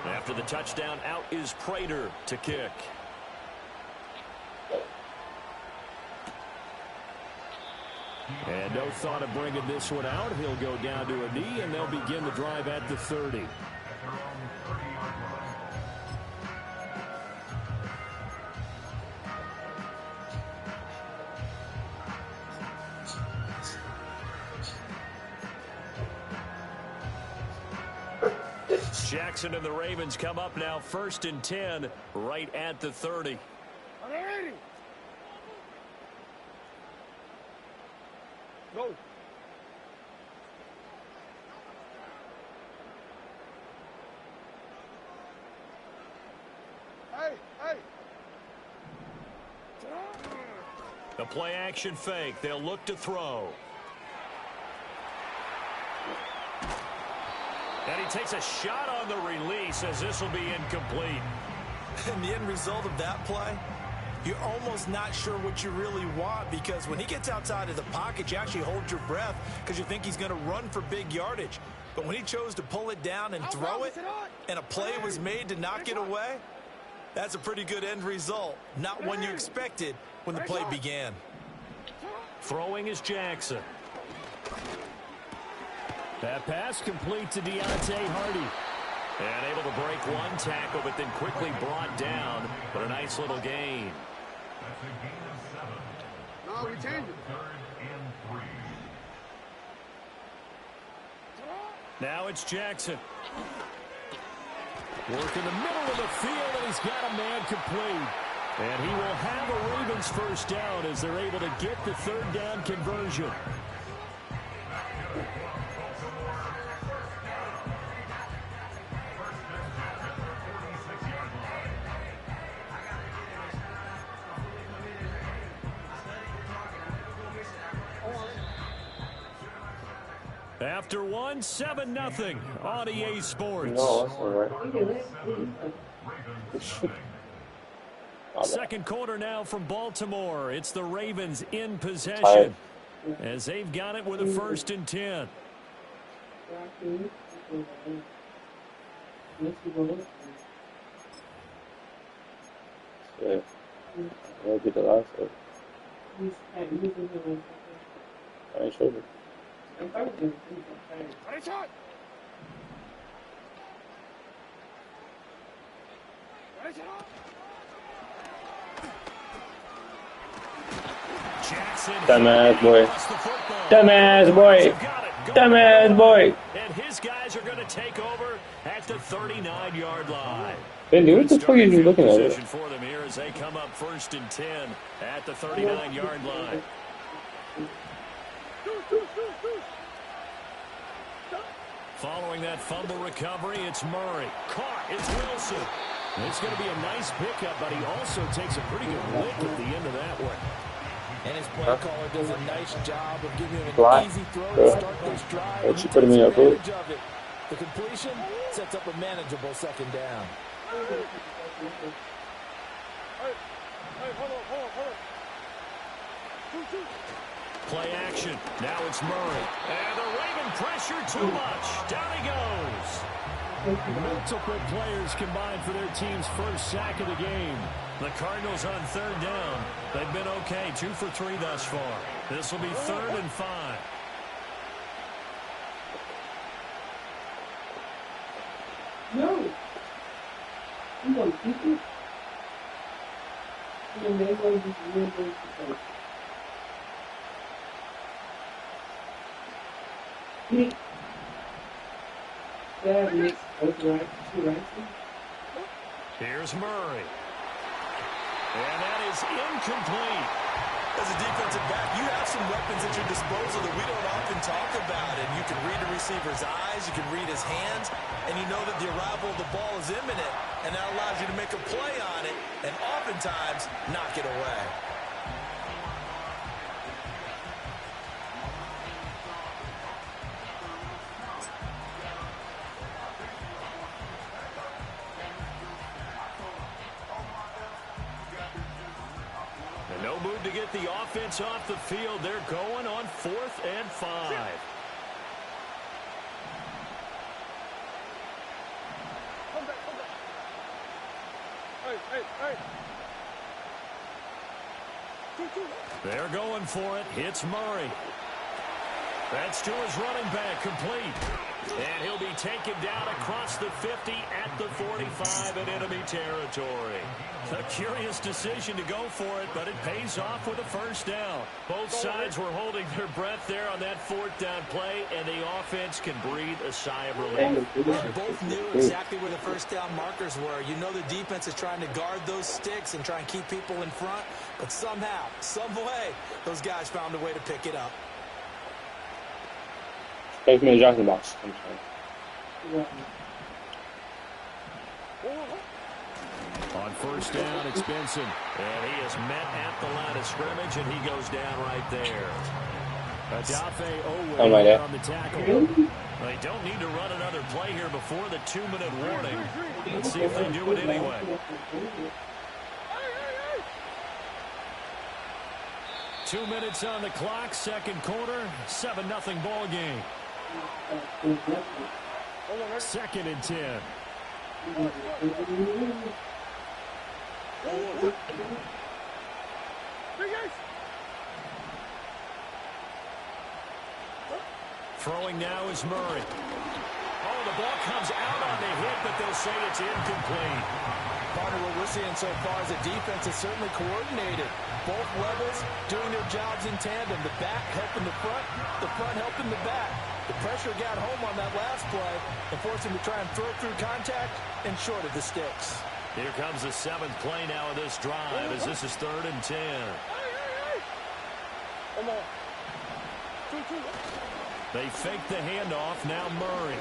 After the touchdown, out is Prater to kick. And no thought of bringing this one out. He'll go down to a knee, and they'll begin the drive at the 30. Jackson and the Ravens come up now 1st and 10 right at the 30. Go. Hey. The play action fake. They'll look to throw. And he takes a shot on the release as this will be incomplete. And the end result of that play, you're almost not sure what you really want, because when he gets outside of the pocket, you actually hold your breath because you think he's going to run for big yardage. But when he chose to pull it down and throw it, and a play was made to knock it away, that's a pretty good end result. Not one you expected when the play began. Throwing is Jackson. That pass complete to Deontay Hardy. And able to break one tackle, but then quickly brought down. But a nice little gain. No, we changed it. Now it's Jackson. Work in the middle of the field, and he's got a man complete. And he will have a Ravens first down as they're able to get the 3rd down conversion. After 7-0 on EA Sports. No, that's all right. Second quarter now from Baltimore. It's the Ravens in possession as they've got it with a 1st and 10. Yeah. I'll get the last one. I ain't sure. Dumbass boy. Dumbass boy. Dumbass boy. And his guys are going to take over at the 39-yard line. Hey, dude, what the fuck are you looking at? Position for them here as they come up 1st and 10 at the 39-yard line. Following that fumble recovery, it's Murray. Caught. It's Wilson. It's going to be a nice pickup, but he also takes a pretty good lick at the end of that one. And his play caller does a nice job of giving him an easy throw to start this drive. What you put him in your foot? The completion sets up a manageable 2nd down. Play action. Now it's Murray. And the Raven pressure too much. Down he goes. Multiple players combined for their team's first sack of the game. The Cardinals on 3rd down. They've been okay, 2 for 3 thus far. This will be 3rd and 5. No. You want to keep it? And they're going to be real good to take. That makes both right, 2 rights. Here's Murray. And that is incomplete. As a defensive back, you have some weapons at your disposal that we don't often talk about. And you can read the receiver's eyes, you can read his hands, and you know that the arrival of the ball is imminent. And that allows you to make a play on it and oftentimes knock it away. No move to get the offense off the field. They're going on 4th and 5. They're going for it. Hits Murray. That's to his running back, complete. And he'll be taken down across the 50 at the 45 in enemy territory. A curious decision to go for it, but it pays off with a first down. Both sides were holding their breath there on that fourth down play, and the offense can breathe a sigh of relief. Both knew exactly where the first down markers were. You know the defense is trying to guard those sticks and try and keep people in front, but somehow, some way, those guys found a way to pick it up. Take me to Johnson box. I'm sorry. On first down, it's Benson. And he is met at the line of scrimmage, and he goes down right there. Adafe Owe on the tackle. They don't need to run another play here before the 2-minute warning. Let's see if they do it anyway. 2 minutes on the clock, second quarter, 7-0 ball game. 2nd and 10. Throwing now is Murray. Oh, the ball comes out on the hit, but they'll say it's incomplete. Partner, what we're seeing so far is the defense is certainly coordinated. Both levels doing their jobs in tandem. The back helping the front helping the back. The pressure got home on that last play and forced him to try and throw through contact and short of the sticks. Here comes the 7th play now of this drive as this is 3rd and 10. They fake the handoff. Now Murray.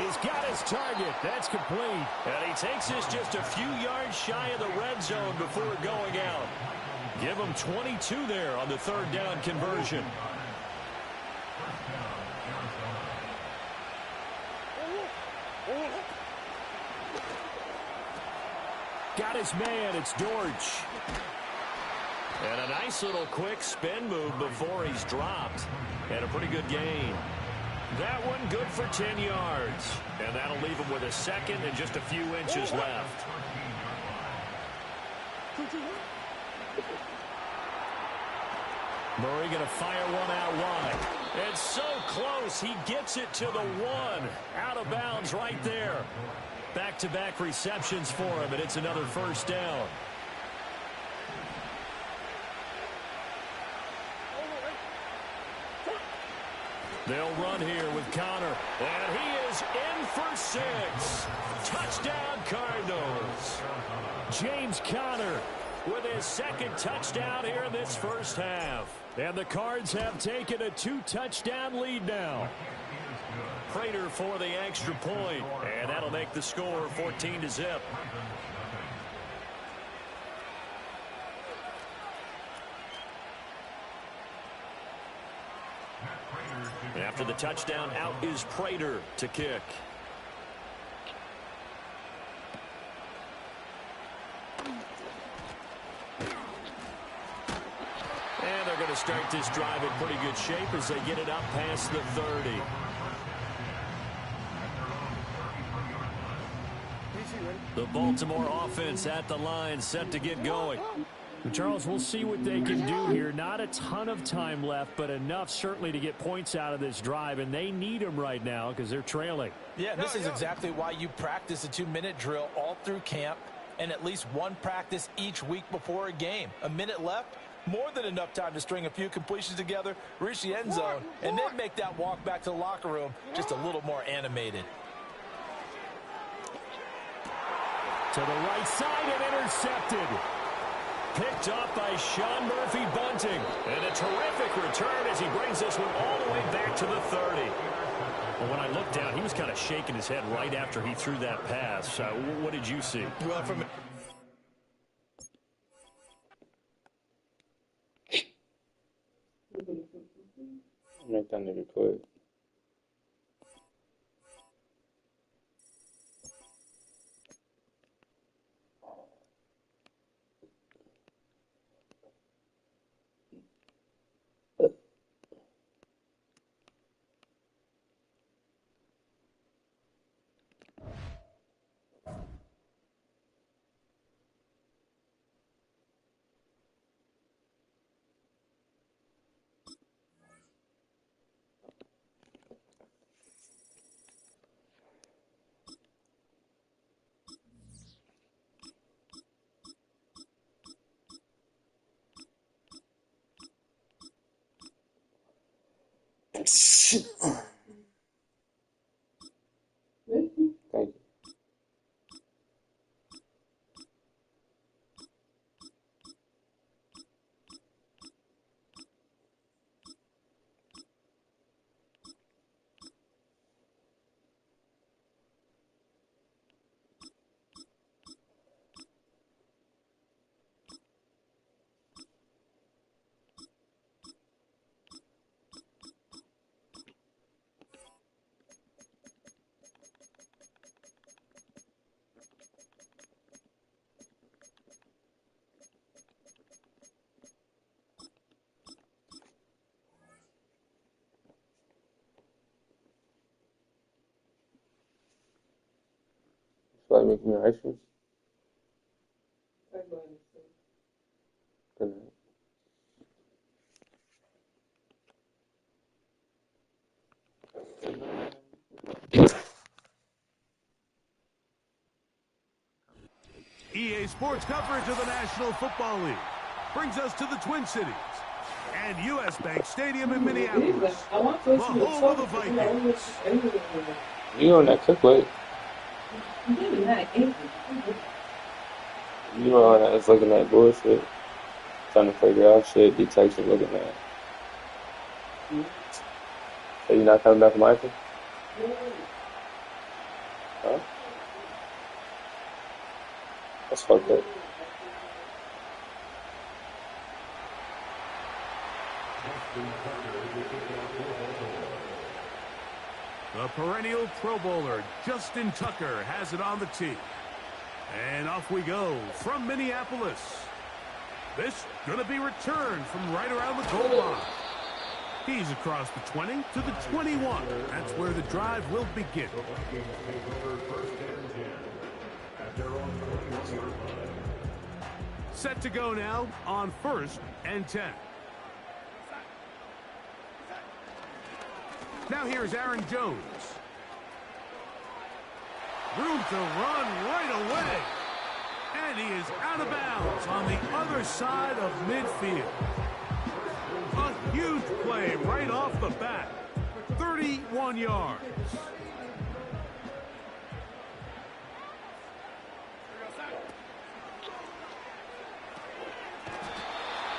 He's got his target. That's complete. And he takes this just a few yards shy of the red zone before going out. Give him 22 there on the 3rd down conversion. Got his man. It's Dortch. And a nice little quick spin move before he's dropped. And a pretty good gain. That one good for 10 yards. And that'll leave him with a second and just a few inches left. Murray going to fire one out wide. It's so close. He gets it to the 1. Out of bounds right there. Back-to-back receptions for him, and it's another first down. They'll run here with Connor, and he is in for 6. Touchdown, Cardinals. James Conner with his 2nd touchdown here in this first half. And the Cards have taken a 2-touchdown lead now. Prater for the extra point, and that'll make the score 14-0. After the touchdown, out is Prater to kick. And they're going to start this drive in pretty good shape as they get it up past the 30. The Baltimore offense at the line, set to get going. Charles, we'll see what they can do here. Not a ton of time left, but enough certainly to get points out of this drive, and they need them right now because they're trailing. Yeah, this is exactly why you practice a 2-minute drill all through camp and at least one practice each week before a game. A minute left, more than enough time to string a few completions together, reach the end zone, and then make that walk back to the locker room just a little more animated. To the right side and intercepted. Picked up by Sean Murphy Bunting. And a terrific return as he brings this one all the way back to the 30. Well, when I looked down, he was kind of shaking his head right after he threw that pass. What did you see? Well, from Make that nigga quit. Thank you. Like making me ice cream. Good night. EA Sports coverage of the National Football League brings us to the Twin Cities and U.S. Bank Stadium in Minneapolis, the home of the Vikings. You on that cook late. You know that it's looking at bullshit. Trying to figure out shit detection looking at. So you're not coming back from Michael? Huh? That's fucked up. The perennial Pro Bowler, Justin Tucker, has it on the tee. And off we go from Minneapolis. This gonna be returned from right around the goal line. He's across the 20 to the 21. That's where the drive will begin. Set to go now on 1st and 10. Now here's Aaron Jones. Room to run right away. And he is out of bounds on the other side of midfield. A huge play right off the bat. 31 yards.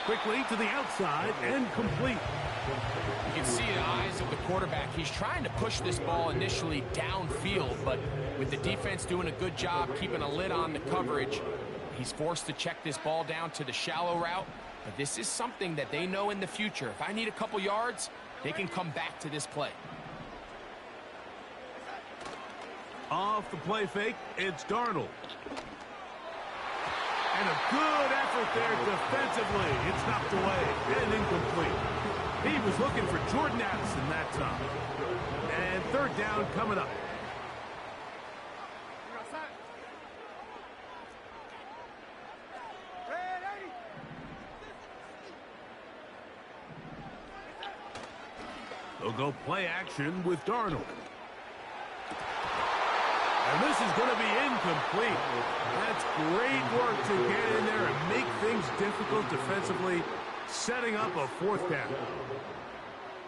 Quickly to the outside and complete. You can see in the eyes of the quarterback, he's trying to push this ball initially downfield, but with the defense doing a good job keeping a lid on the coverage, he's forced to check this ball down to the shallow route. But this is something that they know in the future. If I need a couple yards, they can come back to this play. Off the play fake, it's Darnold. And a good effort there defensively. It's knocked away and incomplete. He was looking for Jordan Addison that time. And 3rd down coming up. They'll go play action with Darnold. And this is going to be incomplete. That's great work to get in there and make things difficult defensively, setting up a 4th down.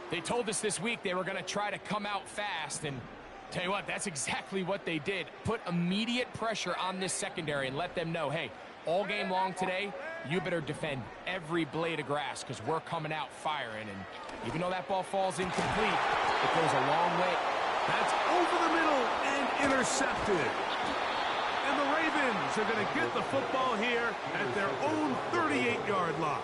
They told us this week they were going to try to come out fast, and tell you what, that's exactly what they did. Put immediate pressure on this secondary and let them know, hey, all game long today, you better defend every blade of grass because we're coming out firing. And even though that ball falls incomplete, it goes a long way. That's over the middle and intercepted. And the Ravens are going to get the football here at their own 38-yard line.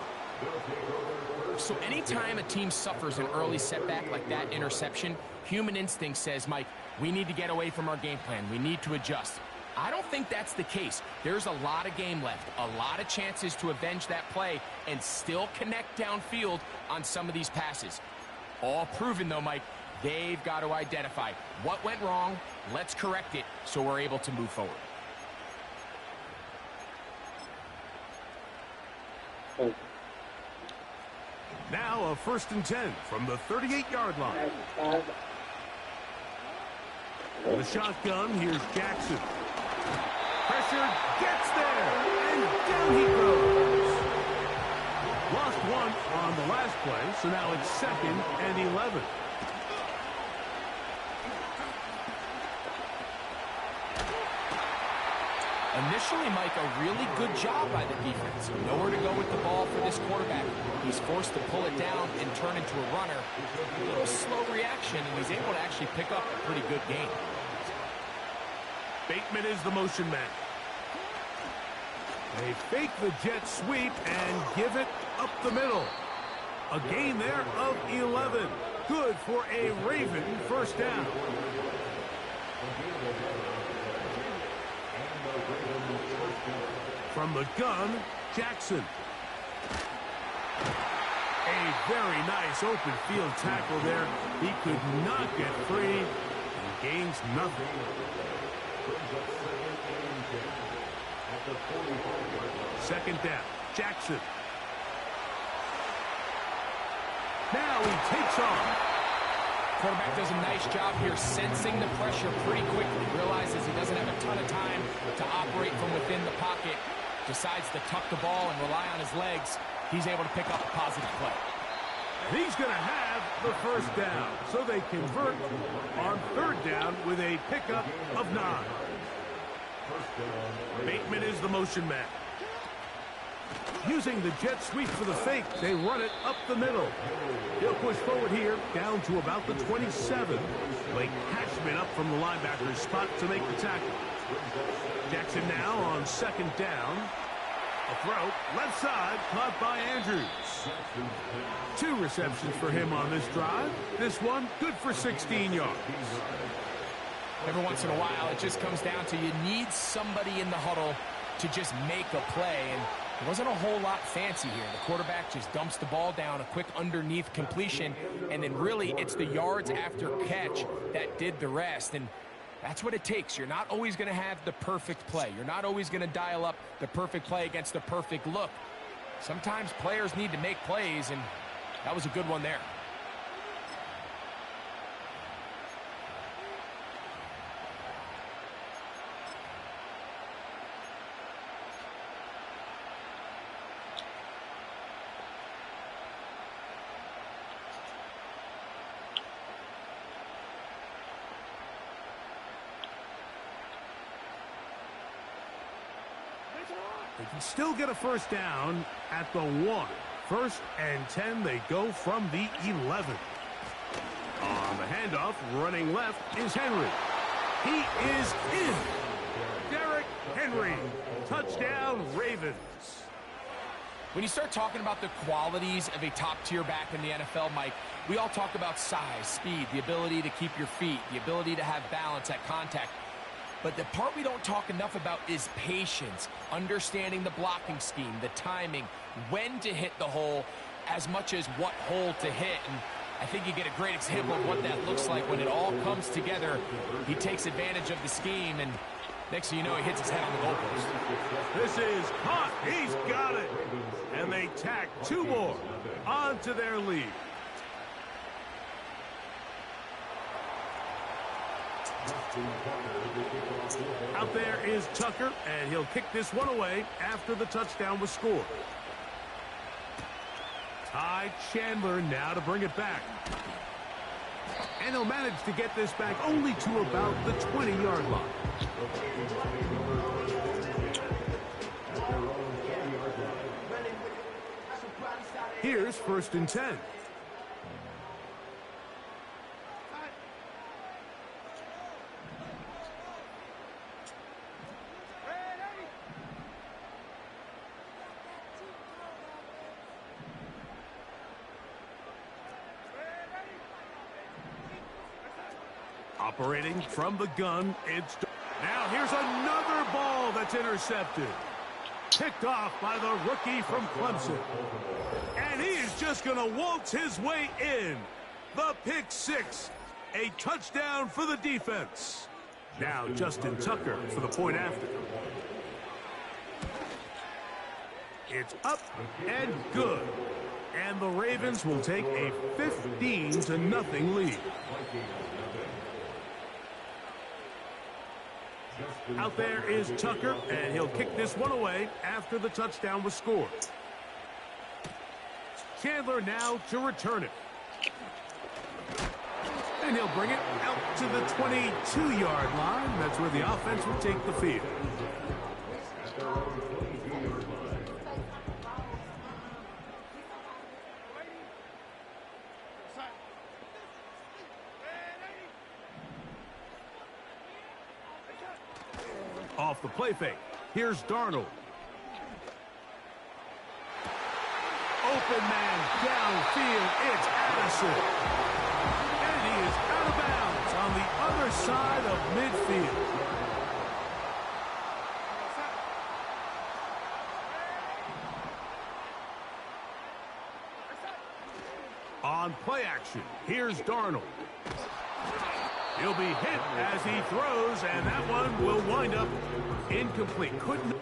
So anytime a team suffers an early setback like that interception, human instinct says, Mike, we need to get away from our game plan. We need to adjust. I don't think that's the case. There's a lot of game left, a lot of chances to avenge that play and still connect downfield on some of these passes. All proven, though, Mike, they've got to identify what went wrong, let's correct it so we're able to move forward. Now a 1st and 10 from the 38-yard line. With a shotgun, here's Jackson. Pressure gets there, and down he goes. Lost 1 on the last play, so now it's 2nd and 11. Initially, Mike, a really good job by the defense. Nowhere to go with the ball for this quarterback. He's forced to pull it down and turn into a runner. A little slow reaction, and he's able to actually pick up a pretty good game. Bateman is the motion man. They fake the jet sweep and give it up the middle. A gain there of 11. Good for a Raven first down. From the gun, Jackson. A very nice open field tackle there. He could not get free and gains nothing. Second down, Jackson. Now he takes off. Quarterback does a nice job here sensing the pressure pretty quickly. Realizes he doesn't have a ton of time to operate from within the pocket. Decides to tuck the ball and rely on his legs. He's able to pick up a positive play. And he's going to have the first down. So they convert on third down with a pickup of 9. Bateman is the motion man. Using the jet sweep for the fake, they run it up the middle. He'll push forward here, down to about the 27. Blake Hatchman up from the linebacker's spot to make the tackle. Jackson now on second down. A throw, left side, caught by Andrews. 2 receptions for him on this drive. This one, good for 16 yards. Every once in a while, it just comes down to you need somebody in the huddle to just make a play, and it wasn't a whole lot fancy here. The quarterback just dumps the ball down, a quick underneath completion, and then really it's the yards after catch that did the rest, and that's what it takes. You're not always going to have the perfect play. You're not always going to dial up the perfect play against the perfect look. Sometimes players need to make plays, and that was a good one there. They can still get a first down at the 1. 1st and 10, they go from the 11. On the handoff, running left is Henry. He is in. Derrick Henry. Touchdown, Ravens. When you start talking about the qualities of a top-tier back in the NFL, Mike, we all talk about size, speed, the ability to keep your feet, the ability to have balance at contact. But the part we don't talk enough about is patience, understanding the blocking scheme, the timing, when to hit the hole, as much as what hole to hit. And I think you get a great example of what that looks like when it all comes together. He takes advantage of the scheme, and next thing you know, he hits his head on the goalpost. This is hot. He's got it. And they tack 2 more onto their lead. Out there is Tucker, and he'll kick this one away after the touchdown was scored. Ty Chandler now to bring it back. And he'll manage to get this back only to about the 20-yard line. Here's 1st and 10. Operating from the gun, it's... Now here's another ball that's intercepted. Picked off by the rookie from Clemson. And he is just going to waltz his way in. The pick 6. A touchdown for the defense. Now Justin Tucker for the point after. It's up and good. And the Ravens will take a 15-0 lead. Out there is Tucker, and he'll kick this one away after the touchdown was scored. Chandler now to return it. And he'll bring it out to the 22-yard line. That's where the offense will take the field. off the play fake. Here's Darnold. Open man downfield. It's Addison. And he is out of bounds on the other side of midfield. On play action, here's Darnold. He'll be hit as he throws, and that one will wind up incomplete. Couldn't.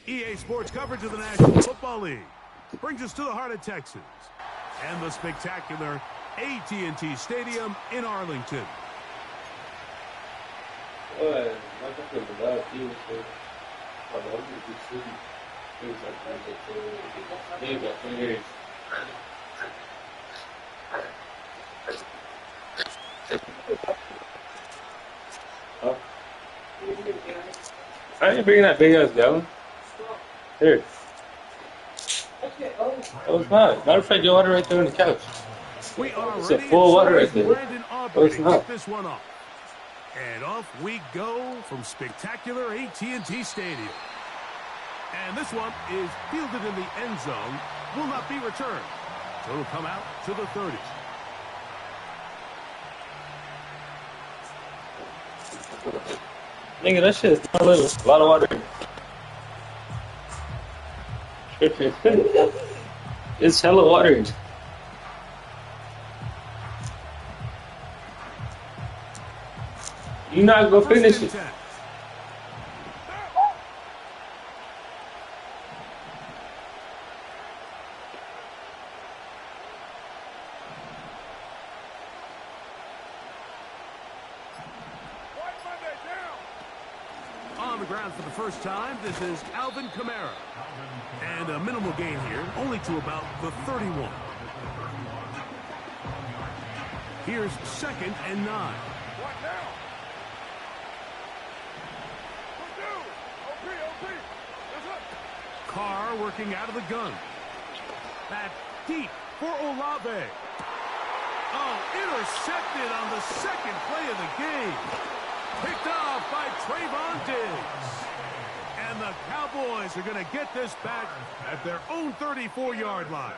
EA Sports coverage of the National Football League brings us to the heart of Texas and the spectacular AT&T Stadium in Arlington. I ain't bringing that big ass gallon. Here. Oh, it's not. Matter of fact, your water right there on the couch. We are It's a full water right there. Oh, it's not. This one off. And off we go from spectacular AT&T Stadium. And this one is fielded in the end zone. Will not be returned. So it'll come out to the 30. Nigga, that shit is not little. A lot of water. It's hella water. You not go finish it. On the ground for the first time, this is Alvin Kamara. And a minimal gain here, only to about the 31. Here's 2nd and 9. Carr working out of the gun. That deep for Olave. Oh, intercepted on the second play of the game. Picked off by Trayvon Diggs. And the Cowboys are going to get this back at their own 34-yard line.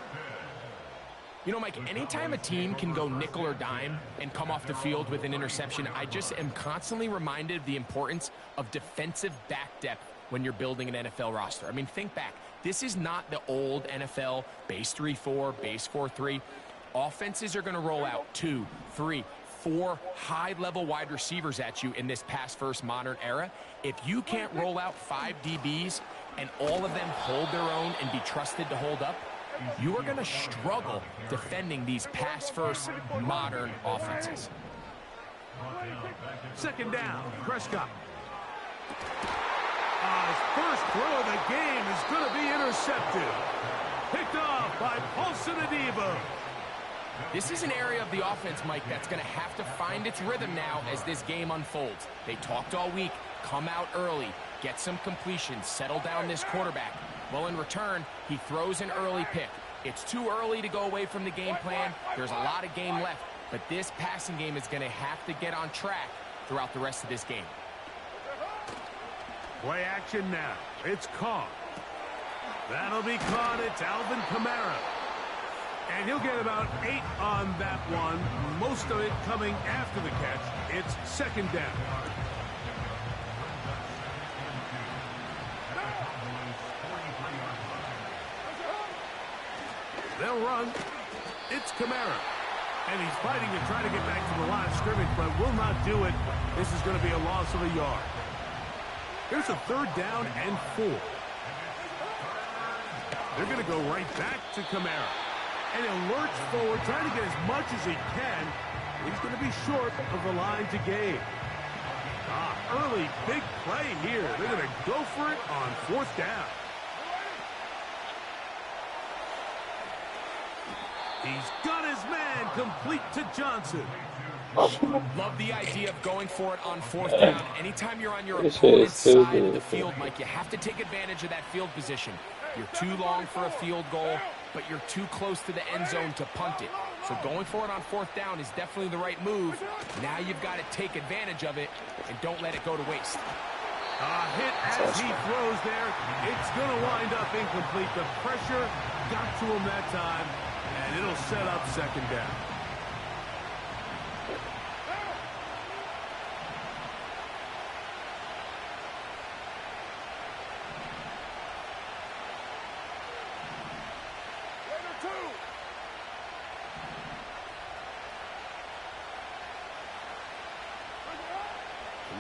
You know, Mike, anytime a team can go nickel or dime and come off the field with an interception, I just am constantly reminded of the importance of defensive back depth when you're building an NFL roster. I mean, think back. This is not the old NFL base 3-4, base 4-3. Offenses are going to roll out 2, 3, 4 high-level wide receivers at you in this pass-first modern era. If you can't roll out 5 DBs and all of them hold their own and be trusted to hold up, you are going to struggle defending these pass-first modern offenses. Second down, Prescott. His first throw of the game is going to be intercepted. Picked off by Paulson Adebo. This is an area of the offense, Mike, that's going to have to find its rhythm now as this game unfolds. They talked all week, come out early, get some completions, settle down this quarterback. Well, in return, he throws an early pick. It's too early to go away from the game plan. There's a lot of game left, but this passing game is going to have to get on track throughout the rest of this game. Play action now. It's caught. That'll be caught. It's Alvin Kamara. And he'll get about 8 on that one. Most of it coming after the catch. It's second down. They'll run. It's Kamara. And he's fighting to try to get back to the line of scrimmage, but will not do it. This is going to be a loss of a yard. Here's a third down and 4. They're going to go right back to Kamara. And he'll lurch forward, trying to get as much as he can. He's going to be short of the line to gain. Early big play here. They're going to go for it on fourth down. He's got his man complete to Johnson. Love the idea of going for it on fourth down. Anytime you're on your opponent's side of the field, Mike, you have to take advantage of that field position. You're too long for a field goal, but you're too close to the end zone to punt it. So going for it on fourth down is definitely the right move. Now you've got to take advantage of it and don't let it go to waste. Hit as he throws there. It's going to wind up incomplete. The pressure got to him that time, and it'll set up second down.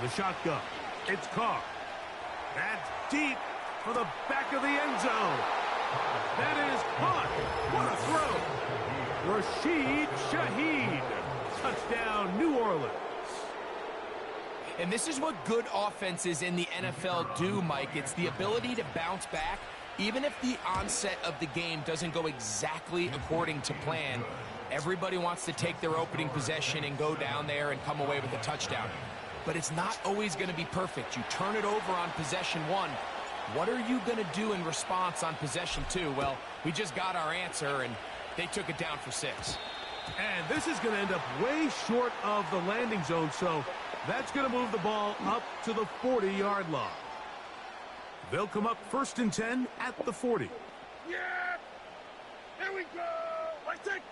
The shotgun. It's caught. That's deep for the back of the end zone. That is caught. What a throw. Rashid Shaheed. Touchdown, New Orleans. And this is what good offenses in the NFL do, Mike. It's the ability to bounce back. Even if the onset of the game doesn't go exactly according to plan, everybody wants to take their opening possession and go down there and come away with a touchdown. But it's not always going to be perfect. You turn it over on possession 1. What are you going to do in response on possession 2? Well, we just got our answer, and they took it down for 6. And this is going to end up way short of the landing zone, so that's going to move the ball up to the 40-yard line. They'll come up 1st and 10 at the 40. Yeah! Here we go! Let's take...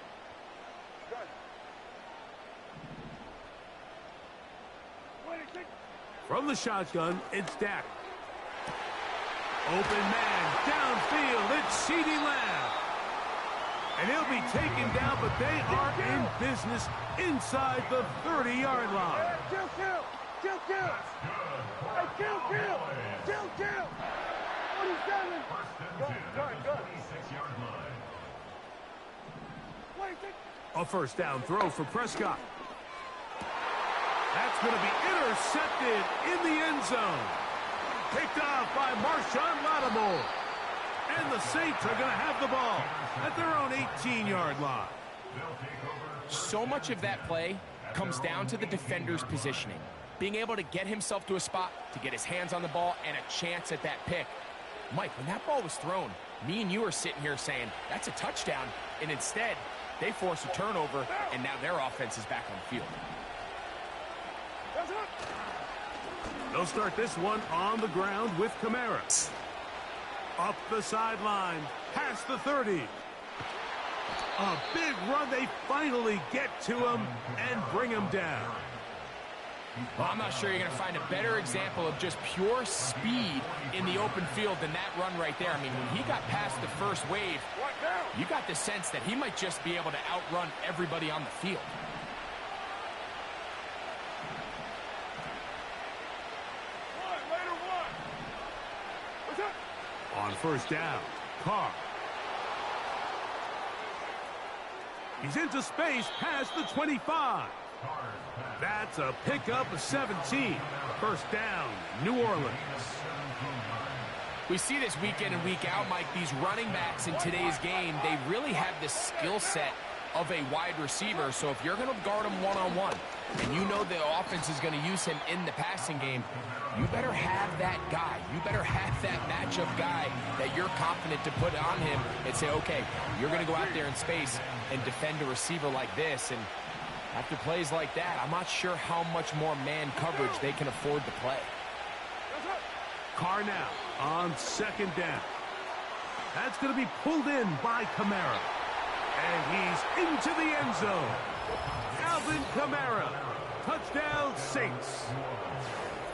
From the shotgun, it's Dak. Open man, downfield, it's CeeDee Lamb. And he'll be taken down, but they are in business inside the 30-yard line. Kill! Kill! Hey, kill! 27! Good. A first down throw for Prescott. That's going to be intercepted in the end zone. Picked off by Marshawn Lattimore. And the Saints are going to have the ball at their own 18-yard line. So much of that play comes down to the defender's positioning. Being able to get himself to a spot, to get his hands on the ball, and a chance at that pick. Mike, when that ball was thrown, me and you are sitting here saying, that's a touchdown. And instead, they force a turnover, and now their offense is back on the field. They'll start this one on the ground with Kamara. Up the sideline, past the 30. A big run. They finally get to him and bring him down. Well, I'm not sure you're going to find a better example of just pure speed in the open field than that run right there. I mean, when he got past the first wave, you got the sense that he might just be able to outrun everybody on the field. On first down, Carr. He's into space past the 25. That's a pickup of 17. First down, New Orleans. We see this week in and week out, Mike, these running backs in today's game, they really have the skill set of a wide receiver. So if you're going to guard him one-on-one, and you know the offense is going to use him in the passing game, you better have that guy. You better have that matchup guy that you're confident to put on him and say, okay, you're going to go out there in space and defend a receiver like this. And after plays like that, I'm not sure how much more man coverage they can afford to play. Carr now on second down. That's going to be pulled in by Kamara. And he's into the end zone. Alvin Kamara. Touchdown, Saints.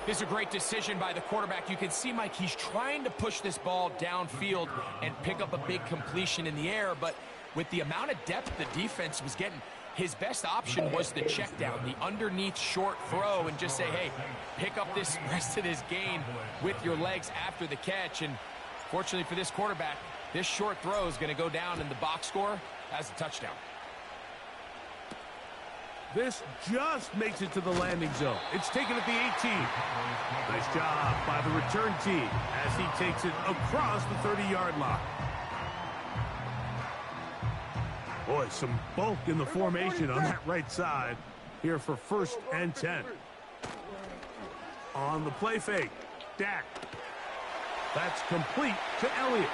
This is a great decision by the quarterback. You can see, Mike, he's trying to push this ball downfield and pick up a big completion in the air, but with the amount of depth the defense was getting, his best option was the check down, the underneath short throw, and just say, hey, pick up this rest of this gain with your legs after the catch. And fortunately for this quarterback, this short throw is going to go down in the box score as a touchdown. This just makes it to the landing zone. It's taken at the 18. Nice job by the return team as he takes it across the 30-yard line. Boy, some bulk in the formation on that right side here for 1st and 10. On the play fake, Dak. That's complete to Elliott.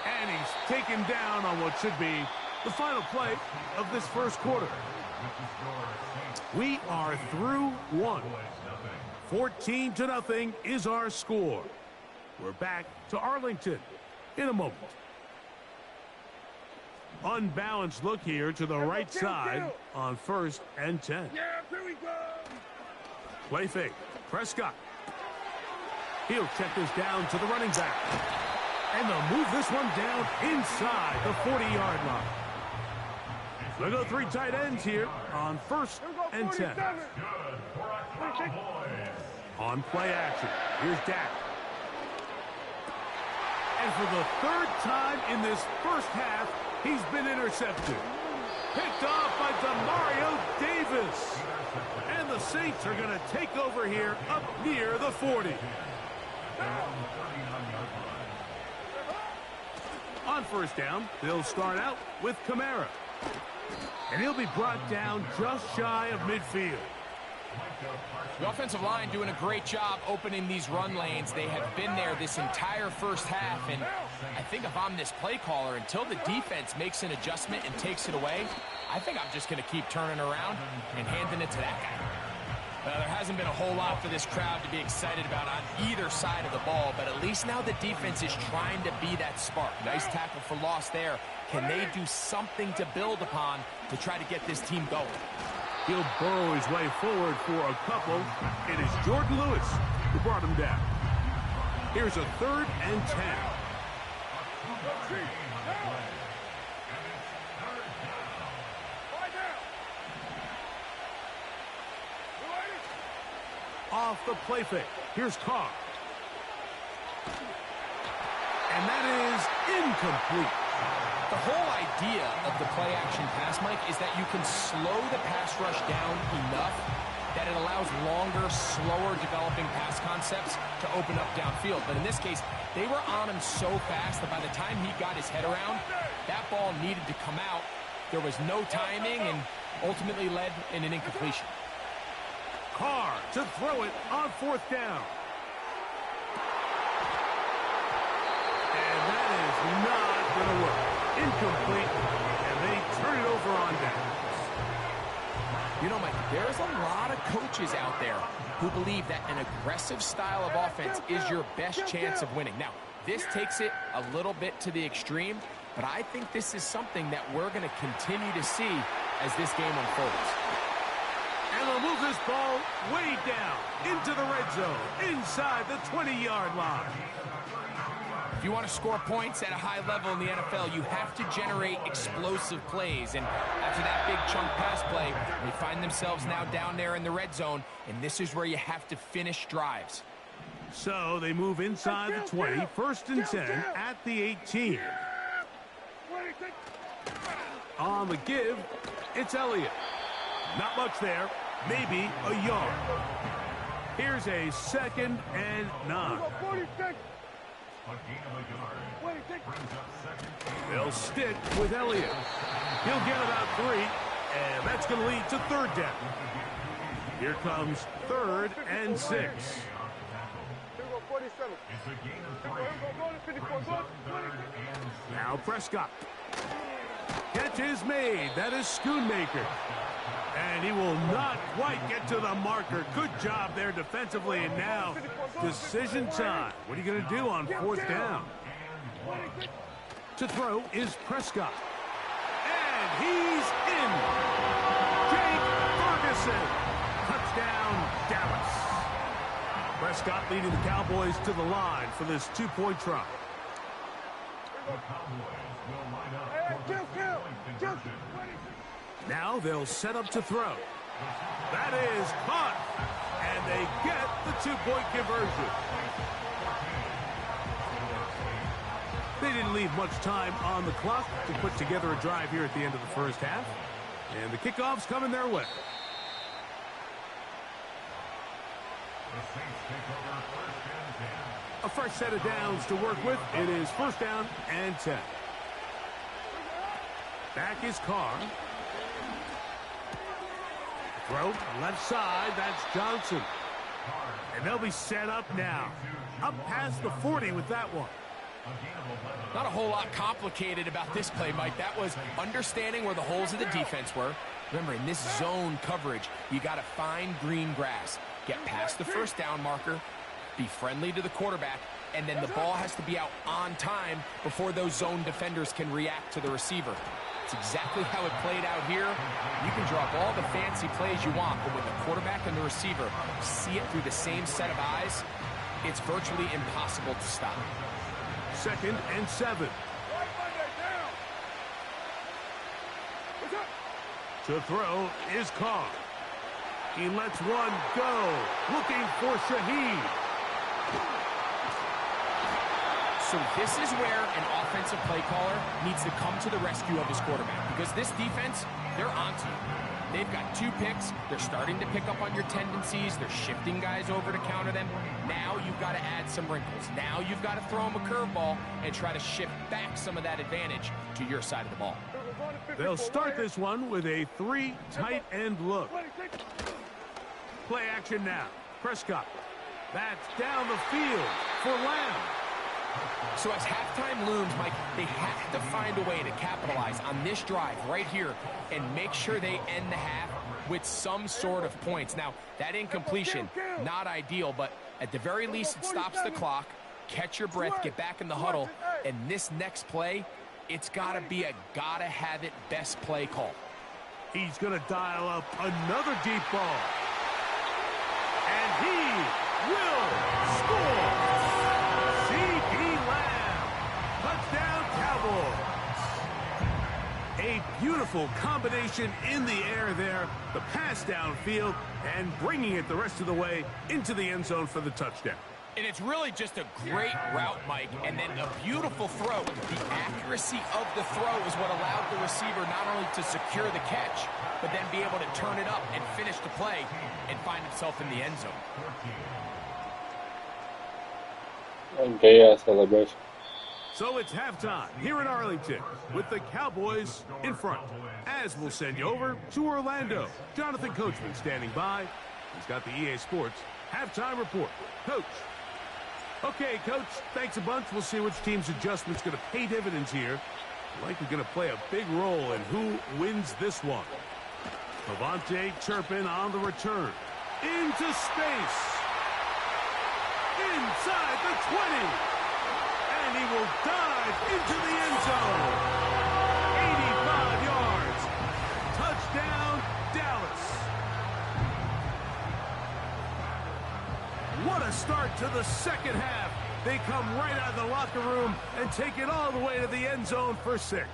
And he's taken down on what should be the final play of this first quarter. We are through one. 14-0 is our score. We're back to Arlington in a moment. Unbalanced look here to the right side on 1st and 10. Yeah, here we go. Play fake. Prescott. He'll check this down to the running back. And they'll move this one down inside the 40-yard line. They'll go 3 tight ends here on 1st and 10. On play action, here's Dak. And for the 3rd time in this first half, he's been intercepted. Picked off by Demario Davis. And the Saints are going to take over here up near the 40. On 1st down, they'll start out with Kamara. And he'll be brought down just shy of midfield. The offensive line doing a great job opening these run lanes. They have been there this entire first half, and I think if I'm this play caller, until the defense makes an adjustment and takes it away, I think I'm just going to keep turning around and handing it to that guy. There hasn't been a whole lot for this crowd to be excited about on either side of the ball, but at least now the defense is trying to be that spark. Nice tackle for loss there. Can they do something to build upon to try to get this team going? He'll burrow his way forward for a couple. It is Jordan Lewis who brought him down. Here's a 3rd and 10. Off the play fake. Here's Carr. And that is incomplete. The whole idea of the play-action pass, Mike, is that you can slow the pass rush down enough that it allows longer, slower developing pass concepts to open up downfield. But in this case, they were on him so fast that by the time he got his head around, that ball needed to come out. There was no timing and ultimately led in an incompletion. Carr to throw it on 4th down. And that is not going to work. Incomplete, and they turn it over on downs. You know, Mike, there's a lot of coaches out there who believe that an aggressive style of offense is your best chance of winning. Now, this takes it a little bit to the extreme, but I think this is something that we're going to continue to see as this game unfolds. And they'll move this ball way down into the red zone, inside the 20-yard line. If you want to score points at a high level in the NFL, you have to generate explosive plays. And after that big chunk pass play, they find themselves now down there in the red zone, and this is where you have to finish drives. So they move inside the 20, 1st and 10 at the 18. On the give, it's Elliott. Not much there. Maybe a yard. Here's a 2nd and 9. They'll stick with Elliott. He'll get about 3, and that's going to lead to 3rd down. Here comes 3rd and 6. Now Prescott. Catch is made. That is Schoonmaker. And he will not quite get to the marker. Good job there defensively. And now, decision time. What are you going to do on 4th down? To throw is Prescott. And he's in. Jake Ferguson. Touchdown, Dallas. Prescott leading the Cowboys to the line for this 2-point try. Now they'll set up to throw. That is caught. And they get the 2-point conversion. They didn't leave much time on the clock to put together a drive here at the end of the first half. And the kickoff's coming their way. A fresh set of downs to work with. It is 1st down and 10. Back is Carr. Throw left side. That's Johnson. And they'll be set up now. Up past the 40 with that one. Not a whole lot complicated about this play, Mike. That was understanding where the holes of the defense were. Remember, in this zone coverage, you got to find green grass. Get past the 1st down marker, be friendly to the quarterback, and then the ball has to be out on time before those zone defenders can react to the receiver. It's exactly how it played out here. You can draw up all the fancy plays you want, but when the quarterback and the receiver see it through the same set of eyes, it's virtually impossible to stop. 2nd and 7. To throw is Carr. He lets one go. Looking for Shaheed. So this is where an offensive play caller needs to come to the rescue of his quarterback, because this defense, they're onto you. They've got 2 picks. They're starting to pick up on your tendencies. They're shifting guys over to counter them. Now you've got to add some wrinkles. Now you've got to throw them a curveball and try to shift back some of that advantage to your side of the ball. They'll start this one with a 3 tight end look. Play action now. Prescott. That's down the field for Lamb. So as halftime looms, Mike, they have to find a way to capitalize on this drive right here and make sure they end the half with some sort of points. Now, that incompletion, not ideal, but at the very least, it stops the clock. Catch your breath, get back in the huddle, and this next play, it's got to be a gotta-have-it best play call. He's going to dial up another deep ball. And he will score. Touchdown, Cowboys. A beautiful combination in the air there. The pass downfield and bringing it the rest of the way into the end zone for the touchdown. And it's really just a great route, Mike, and then a beautiful throw. The accuracy of the throw is what allowed the receiver not only to secure the catch, but then be able to turn it up and finish the play and find himself in the end zone. Gay-ass celebration. So it's halftime here in Arlington with the Cowboys in front. As we'll send you over to Orlando. Jonathan Coachman standing by. He's got the EA Sports halftime report. Coach. Okay, Coach, thanks a bunch. We'll see which team's adjustment's going to pay dividends here. Likely going to play a big role in who wins this one. Avante Turpin on the return. Into space. Inside the 20. And he will dive into the end zone. 85 yards. Touchdown, Dallas. What a start to the second half. They come right out of the locker room and take it all the way to the end zone for 6.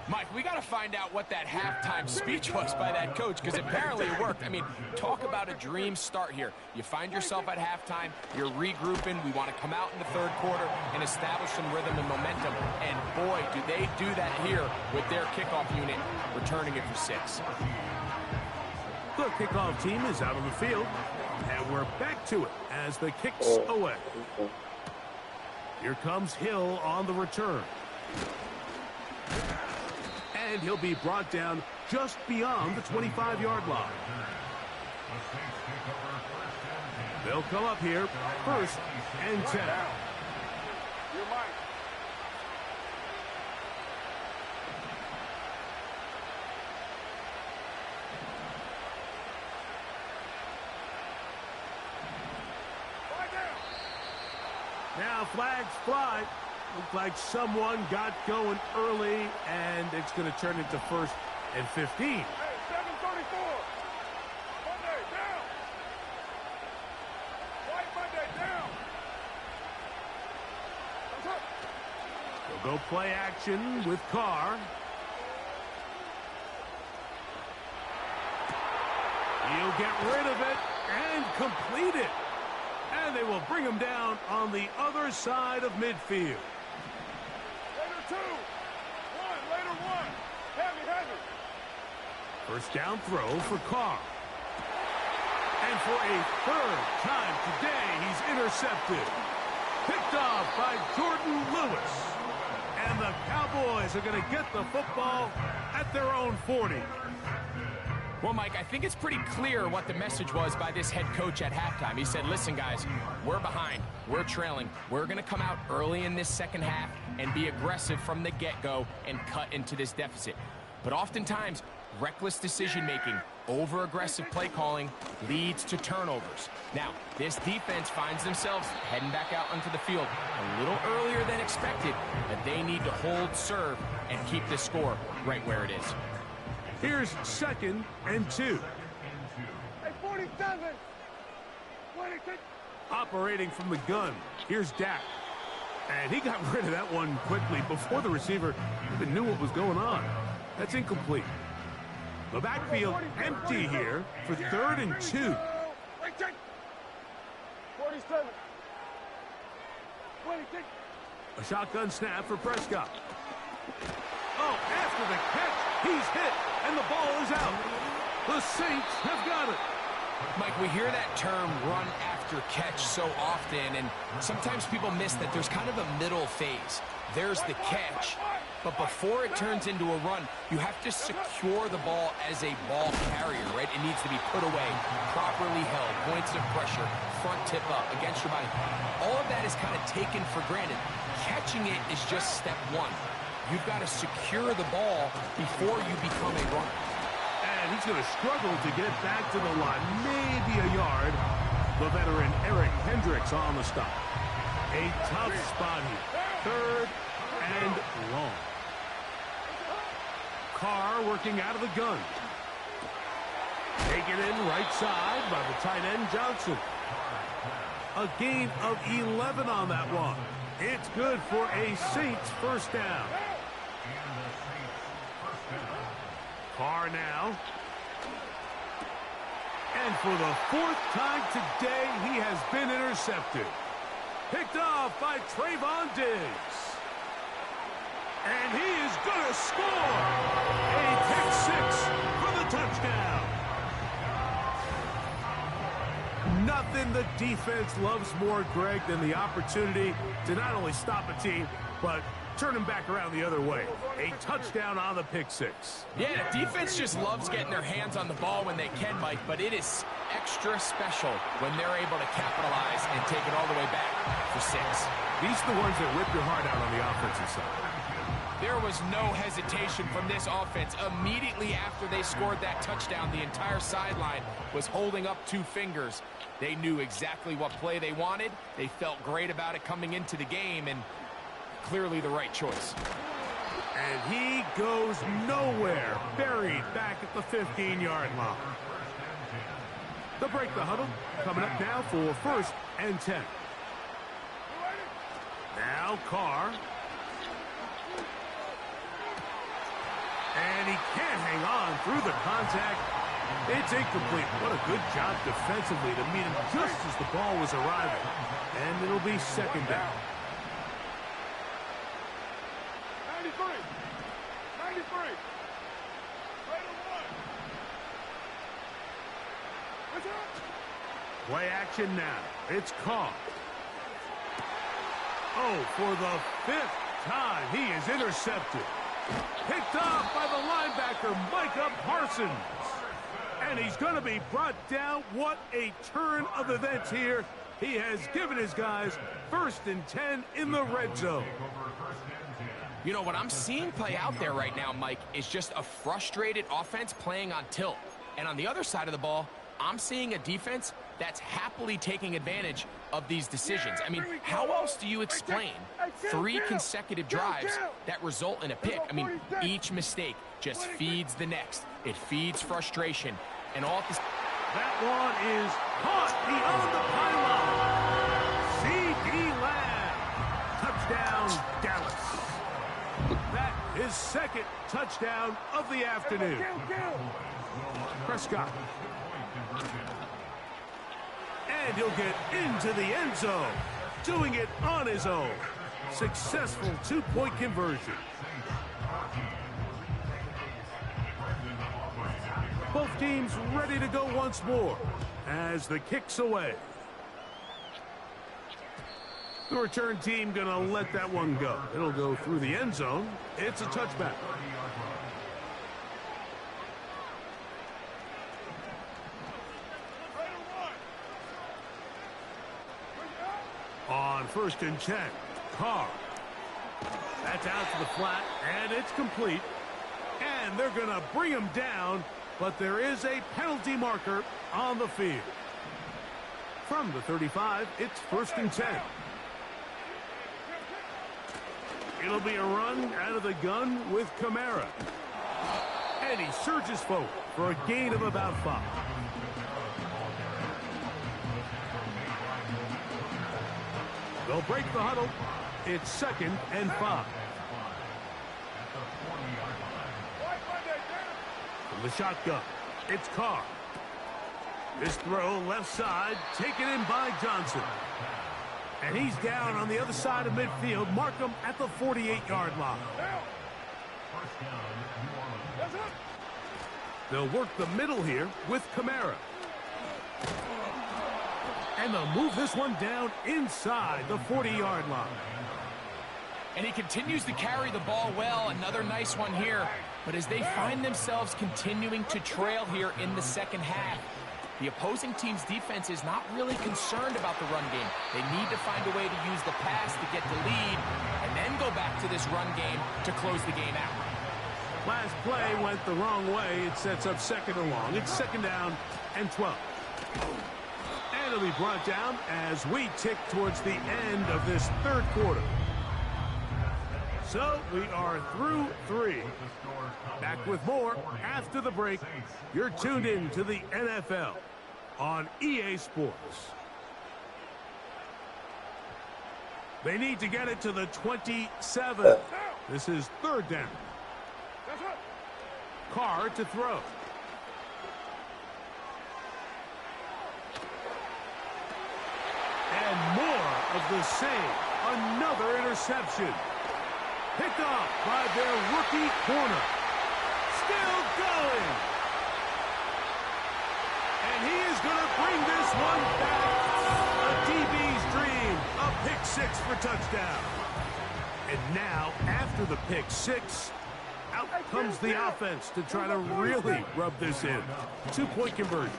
Mike, we got to find out what that halftime speech was by that coach, because apparently it worked. I mean, talk about a dream start here. You find yourself at halftime, you're regrouping, we want to come out in the third quarter and establish some rhythm and momentum. And boy, do they do that here with their kickoff unit, returning it for 6. The kickoff team is out on the field, and we're back to it as the kicks away. Here comes Hill on the return. And he'll be brought down just beyond the 25-yard line. They'll come up here, 1st and 10. You're mine. Now flags fly. Looks like someone got going early, and it's going to turn into 1st and 15. Hey, 734. Monday, down. White Monday, down. They'll go play action with Carr. He'll get rid of it and complete it. And they will bring him down on the other side of midfield. Later 2. 1, later 1. Heavy. First down throw for Carr. And for a 3rd time today, he's intercepted. Picked off by Jordan Lewis. And the Cowboys are going to get the football at their own 40. Well, Mike, I think it's pretty clear what the message was by this head coach at halftime. He said, listen, guys, we're behind. We're trailing. We're going to come out early in this second half and be aggressive from the get-go and cut into this deficit. But oftentimes, reckless decision-making, over-aggressive play calling leads to turnovers. Now, this defense finds themselves heading back out onto the field a little earlier than expected, but they need to hold serve and keep this score right where it is. Here's 2nd and 2. Hey, 47. 26. Operating from the gun, here's Dak. And he got rid of that one quickly before the receiver even knew what was going on. That's incomplete. The backfield empty here for 3rd and 2. 47. 26. A shotgun snap for Prescott. Oh, after the catch, he's hit, and the ball is out. The Saints have got it. Mike, we hear that term run after catch so often, and sometimes people miss that there's kind of a middle phase. There's the catch, but before it turns into a run, you have to secure the ball as a ball carrier, right? It needs to be put away, properly held, points of pressure, front tip up against your body. All of that is kind of taken for granted. Catching it is just step 1. You've got to secure the ball before you become a runner. And he's going to struggle to get back to the line, maybe a yard. The veteran Eric Hendricks on the stop. A tough spot here. 3rd and long. Carr working out of the gun. Taken in right side by the tight end Johnson. A gain of 11 on that one. It's good for a Saints 1st down. Carr now. And for the 4th time today, he has been intercepted. Picked off by Trayvon Diggs. And he is going to score. A pick 6 for the touchdown. Nothing the defense loves more, Greg, than the opportunity to not only stop a team, but turn them back around the other way. A touchdown on the pick 6. Yeah, the defense just loves getting their hands on the ball when they can, Mike, but it is extra special when they're able to capitalize and take it all the way back for 6. These are the ones that rip your heart out on the offensive side. There was no hesitation from this offense. Immediately after they scored that touchdown, the entire sideline was holding up 2 fingers. They knew exactly what play they wanted. They felt great about it coming into the game, and clearly the right choice. And he goes nowhere, buried back at the 15-yard line. They'll break the huddle, coming up now for 1st and 10. Now Carr. And he can't hang on through the contact. It's incomplete. What a good job defensively to meet him just as the ball was arriving. And it'll be second down. 93. 93. Right on one. What's up? Play action now. It's Carr. Oh, for the 5th time, he is intercepted. Picked off by the linebacker, Micah Parsons. And he's going to be brought down. What a turn of events here. He has given his guys 1st and 10 in the red zone. You know, what I'm seeing play out there right now, Mike, is just a frustrated offense playing on tilt. And on the other side of the ball, I'm seeing a defense that's happily taking advantage of these decisions. I mean, how else do you explain 3 consecutive drives that result in a pick? I mean, each mistake just feeds the next. It feeds frustration. And all at the... That one is caught beyond the pylon. C.D. Lamb. Touchdown, Dallas. That is 2nd touchdown of the afternoon. Prescott. And he'll get into the end zone, doing it on his own. Successful 2-point conversion. Both teams ready to go once more as the kick's away. The return team gonna let that one go. It'll go through the end zone. It's a touchback. On 1st and 10, Carr. That's out to the flat, and it's complete. And they're going to bring him down, but there is a penalty marker on the field. From the 35, it's 1st and 10. It'll be a run out of the gun with Kamara. And he surges forward for a gain of about 5. They'll break the huddle. It's 2nd and 5. From the shotgun, it's Carr. This throw left side, taken in by Johnson. And he's down on the other side of midfield. Mark him at the 48-yard line. They'll work the middle here with Kamara. And they'll move this one down inside the 40-yard line. And he continues to carry the ball well. Another nice one here. But as they find themselves continuing to trail here in the second half, the opposing team's defense is not really concerned about the run game. They need to find a way to use the pass to get the lead and then go back to this run game to close the game out. Last play went the wrong way. It sets up 2nd and long. It's 2nd down and 12. And it'll be brought down as we tick towards the end of this 3rd quarter. So we are through 3. Back with more after the break. You're tuned in to the NFL on EA Sports. They need to get it to the 27. This is 3rd down. Carr to throw. And more of the same. Another interception. Picked off by their rookie corner. Still going. And he is going to bring this one back. A DB's dream. A pick 6 for touchdown. And now, after the pick 6, out comes the offense to try to really rub this in. 2-point conversion.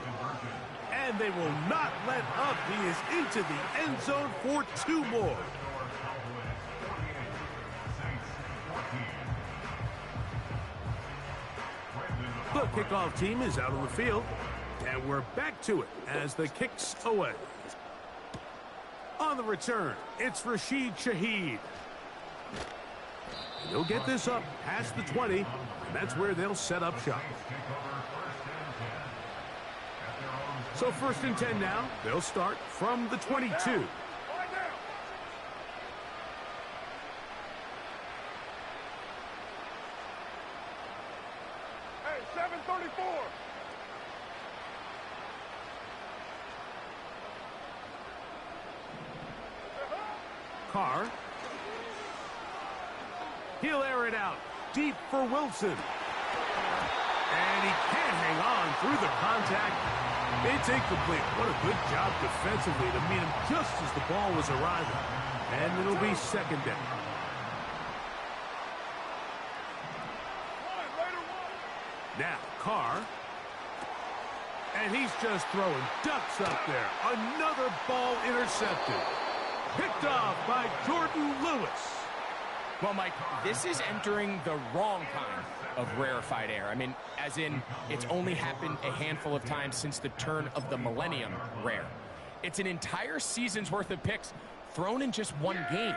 And they will not let up. He is into the end zone for 2 more. The kickoff team is out on the field, and we're back to it as the kick's away. On the return, it's Rashid Shaheed. They'll get this up past the 20, and that's where they'll set up shop. So 1st and 10 now. They'll start from the 22. 27-34. Carr. He'll air it out. Deep for Wilson. And he can't hang on through the contact. It's incomplete. What a good job defensively to meet him just as the ball was arriving. And it'll be second down. Now, Carr. And he's just throwing ducks up there. Another ball intercepted. Picked off by Jordan Lewis. Well, Mike, this is entering the wrong kind of rarefied air. I mean, as in, it's only happened a handful of times since the turn of the millennium rare. It's an entire season's worth of picks thrown in just one game.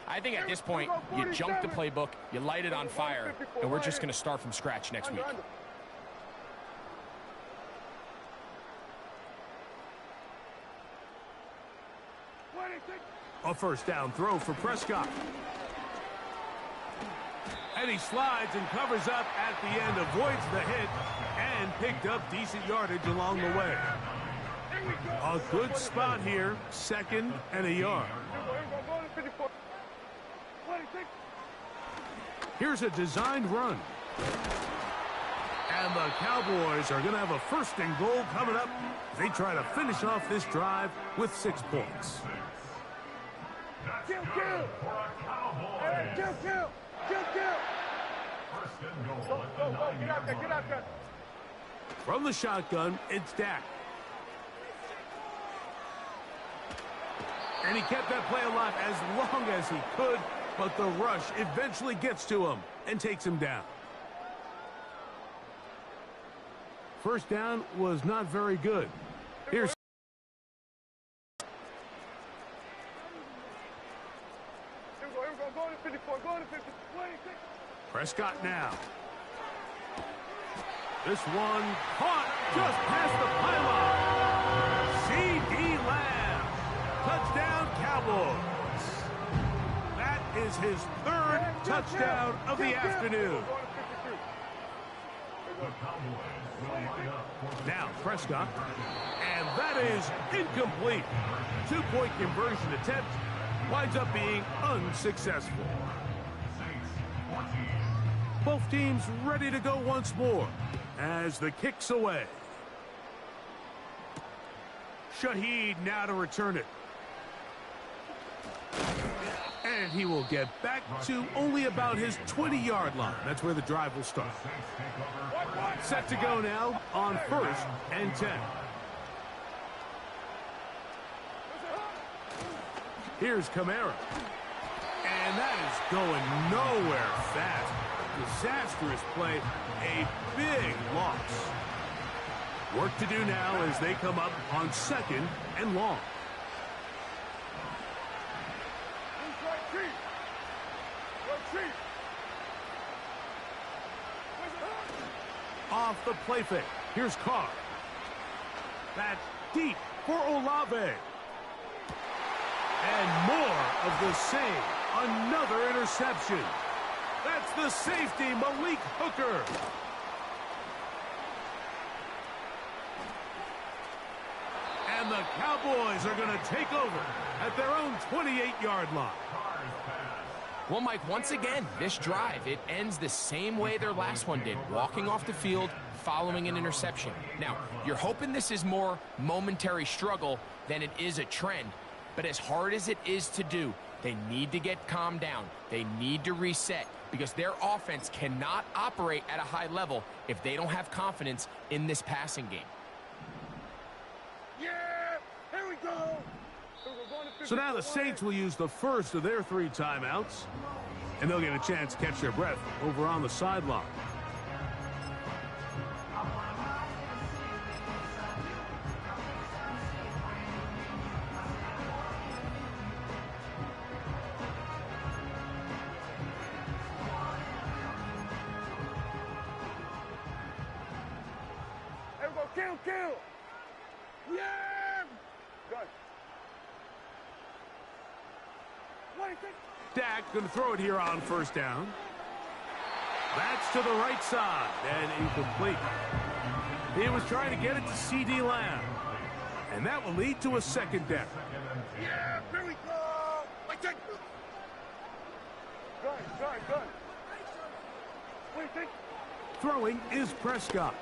I think at this point, you junk the playbook, you light it on fire, and we're just going to start from scratch next week. A first down throw for Prescott. And he slides and covers up at the end, avoids the hit, and picked up decent yardage along the way. A good spot here, second and a yard. Here's a designed run. And the Cowboys are going to have a first and goal coming up. They try to finish off this drive with 6 points. Kill! Hey, kill! Go, get out there. From the shotgun, it's Dak. And he kept that play alive as long as he could, but the rush eventually gets to him and takes him down. First down was not very good. Here's Go to 54, go to 50. Prescott now. This one caught just past the pylon. C.D. Lamb. Touchdown, Cowboys. That is his 3rd touchdown of the afternoon. Now Prescott. And that is incomplete. 2-point conversion attempt winds up being unsuccessful. Both teams ready to go once more as the kick's away. Shaheed now to return it. And he will get back to only about his 20-yard line. That's where the drive will start. Set to go now on 1st and 10. Here's Kamara. And that is going nowhere fast. Disastrous play, a big loss. Work to do now as they come up on 2nd and long. Off the play fake. Here's Carr. That's deep for Olave. And more of the same. Another interception. That's the safety, Malik Hooker. And the Cowboys are going to take over at their own 28-yard line. Well, Mike, once again, this drive, it ends the same way their last one did, walking off the field, following an interception. Now, you're hoping this is more momentary struggle than it is a trend, but as hard as it is to do, they need to get calmed down. They need to reset because their offense cannot operate at a high level if they don't have confidence in this passing game. Yeah, here we go. So now the Saints will use the first of their 3 timeouts, and they'll get a chance to catch their breath over on the sideline. Here we go, kill. Yeah. Good. Dak going to throw it here on 1st down. That's to the right side and incomplete. He was trying to get it to C.D. Lamb. And that will lead to a second down. Yeah, here we go. Good. Wait. Throwing is Prescott.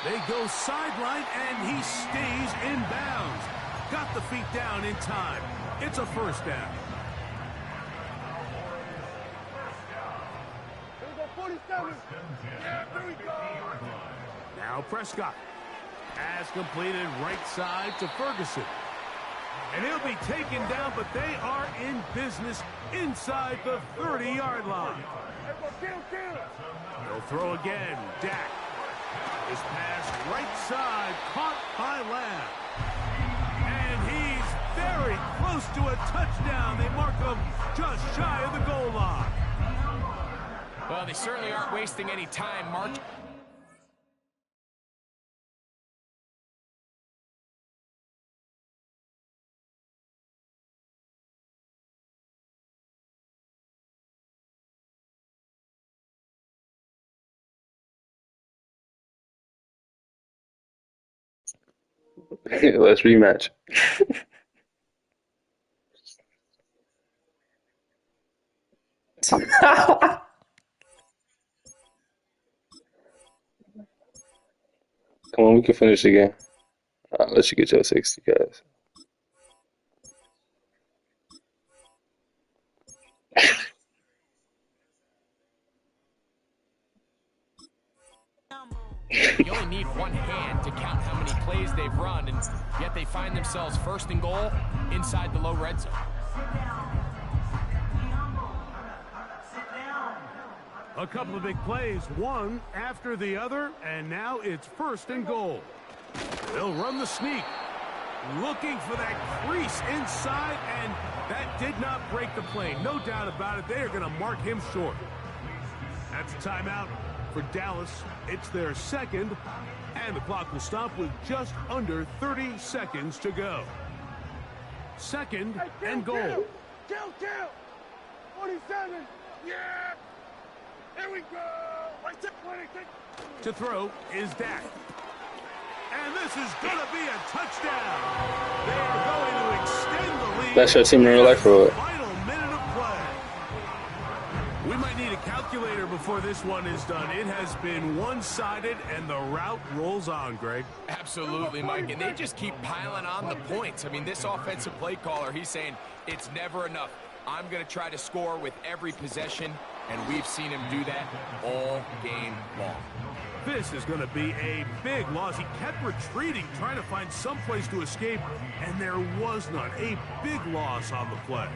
They go sideline, and he stays in bounds. Got the feet down in time. It's a first down. Here we go, 47. Yeah, here we go. Now Prescott has completed right side to Ferguson. And he'll be taken down, but they are in business inside the 30-yard line. They'll throw again. Dak. His pass right side, caught by Lamb. And he's very close to a touchdown. They mark him just shy of the goal line. Well, they certainly aren't wasting any time, Mark. Let's rematch. Come on, we can finish the game. I'll let you get your 60, guys. You only need one hand to count how many plays they've run, and yet they find themselves first and goal inside the low red zone. A couple of big plays, one after the other, and now it's first and goal. They'll run the sneak, looking for that crease inside, and that did not break the play. No doubt about it, they are going to mark him short. That's a timeout for Dallas. It's their second, and the clock will stop with just under 30 seconds to go. Second and goal. Kill. 47. Yeah. Here we go. 26. To throw is Dak. And this is going to be a touchdown. They are going to extend the lead. That's your team in real life or what? Final minute of play. We might need a calculator before this one is done. It has been one-sided, and the route rolls on, Greg. Absolutely, Mike, and they just keep piling on the points. I mean, this offensive play caller, he's saying it's never enough. I'm going to try to score with every possession, and we've seen him do that all game long. This is going to be a big loss. He kept retreating, trying to find some place to escape, and there was none. A big loss on the play.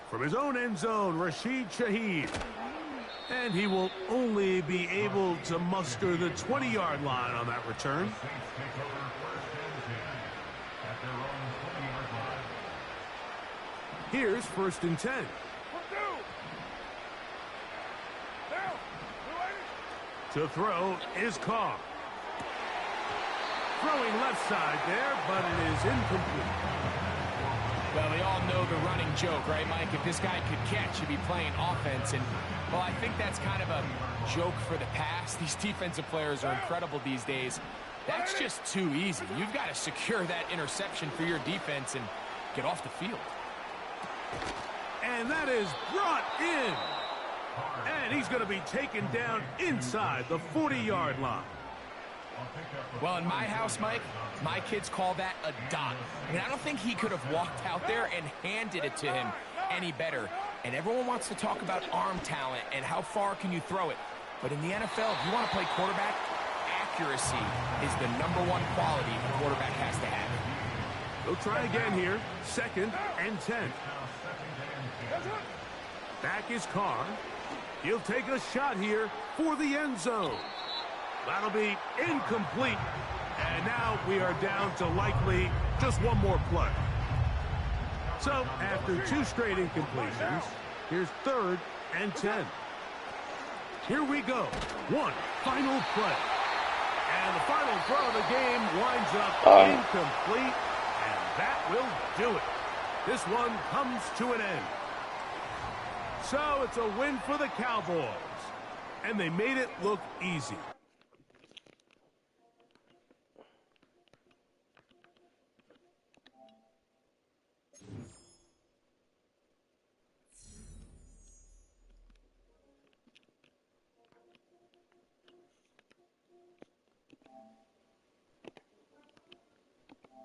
From his own end zone, Rashid Shaheed. And he will only be able to muster the 20-yard line on that return. Here's first and 10. To throw is Carr. Throwing left side there, but it is incomplete. Well, we all know the running joke, right, Mike? If this guy could catch, he'd be playing offense. And, well, I think that's kind of a joke for the past. These defensive players are incredible these days. That's just too easy. You've got to secure that interception for your defense and get off the field. And that is brought in. And he's going to be taken down inside the 40-yard line. Well, in my house, Mike, my kids call that a dot. I mean, I don't think he could have walked out there and handed it to him any better. And everyone wants to talk about arm talent and how far can you throw it. But in the NFL, if you want to play quarterback, accuracy is the #1 quality a quarterback has to have. They'll try again here. Second and 10. Back is Carr. He'll take a shot here for the end zone. That'll be incomplete. And now we are down to likely just one more play. So after 2 straight incompletions, here's third and 10. Here we go. One final play. And the final throw of the game winds up incomplete. And that will do it. This one comes to an end. So it's a win for the Cowboys. And they made it look easy.